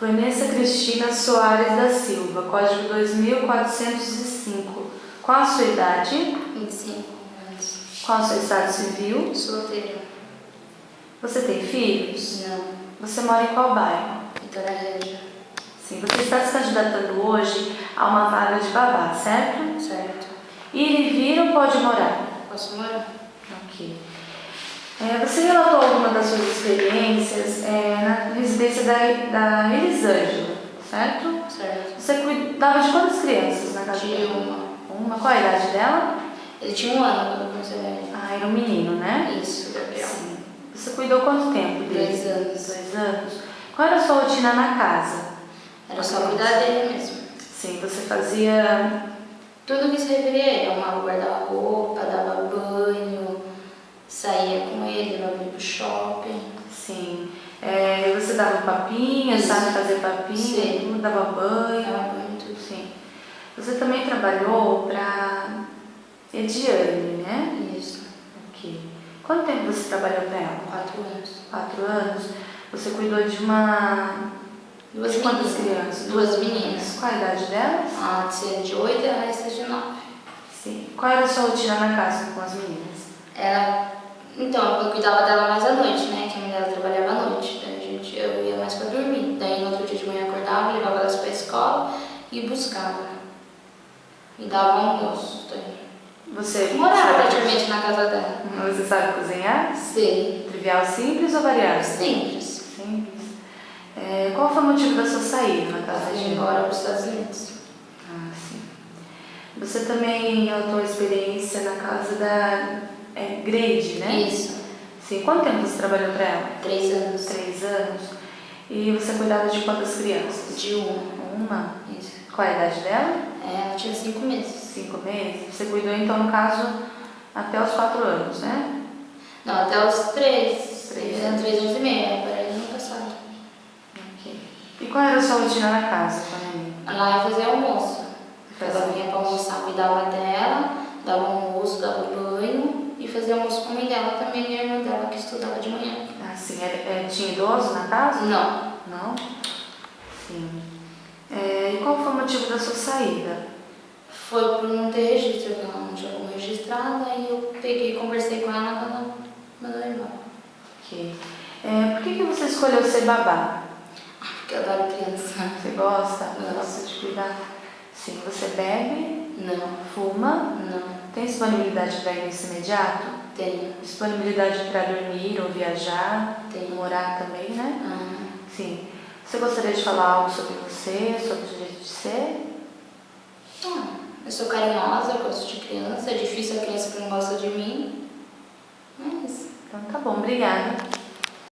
Vanessa Cristina Soares da Silva, código 2405. Qual a sua idade? 25 anos. Qual o seu estado civil? Solteira. Você tem filhos? Não. Você mora em qual bairro? Vitória Regia. Sim, você está se candidatando hoje a uma vaga de babá, certo? Certo. Ir e vir ou pode morar? Posso morar? Ok. Você relatou alguma das suas experiências na residência da Elisângela, certo? Certo. Você cuidava de quantas crianças na casa De dela? uma. Uma? Qual a idade dela? Ele tinha 1 ano quando eu comecei a ver. Ah, era um menino, né? Isso, Gabriel. Sim. Você cuidou quanto tempo dele? 2 anos. 2 anos. Qual era a sua rotina na casa? Era só cuidar dele mesmo. Sim, você fazia... Tudo que se referia a ele. Arrumava guarda-roupa, dava banho, saía com ele, levava ele pro shopping. Sim. Você dava papinha, Isso. sabe fazer papinha? Sim. Tudo, dava banho? Dava banho, tudo. Sim. Você também trabalhou para Ediane, né? Isso. Ok. Quanto tempo você trabalhou para ela? 4 anos. 4 anos. Você cuidou de uma... Duas de quantas meninas. crianças? Duas meninas. Qual a idade delas? A de 8 e a Raíssa de 9. Sim. Qual era a sua rotina na casa com as meninas? Então, eu cuidava dela mais à noite, né? Que a mãe dela trabalhava à noite. Daí eu ia mais pra dormir. Daí no outro dia de manhã eu acordava, levava elas pra escola e buscava. E dava almoço. Daí. Você Morava praticamente na casa dela. Você sabe cozinhar? Sei. Trivial, simples ou variável? Simples. Simples. Qual foi o motivo da sua saída na casa Ela de foi embora para os Estados Unidos. Ah, sim. Você também relatou a experiência na casa da Grade, né? Isso. Sim. Quanto tempo você trabalhou para ela? 3 anos. 3 anos. E você cuidava de quantas crianças? De 1. Uma. Isso. Qual a idade dela? Ela tinha 5 meses. 5 meses. Você cuidou, então, no caso, até os 4 anos, né? Não, até os 3. 3 anos. anos. 3 anos e meio. Para ele no passado. Ok. E qual era a sua rotina na casa, Fanny? Lá eu fazia almoço. Ela vinha para almoçar, cuidava dela, dava almoço, dava banho e fazia almoço com a mãe dela também e a irmã dela que estudava de manhã. Ah, sim. Tinha idoso na casa? Não. Não? Sim. E qual foi o motivo da sua saída? Foi por não ter registro, porque ela não tinha como registrar, daí eu peguei e conversei com ela e ela mandou embora. Ok. Por que você escolheu ser babá? Porque eu adoro criança. Você gosta? Gosto. Gosta de cuidar? Sim. Você bebe? Não. Fuma? Não. Tem disponibilidade para início imediato? Tenho. Disponibilidade para dormir ou viajar? Tenho. Morar também, né? Ah. Sim. Você gostaria de falar algo sobre você, sobre o jeito de ser? Eu sou carinhosa, eu gosto de criança, é difícil a criança que não gosta de mim. É isso. Então tá bom, obrigada.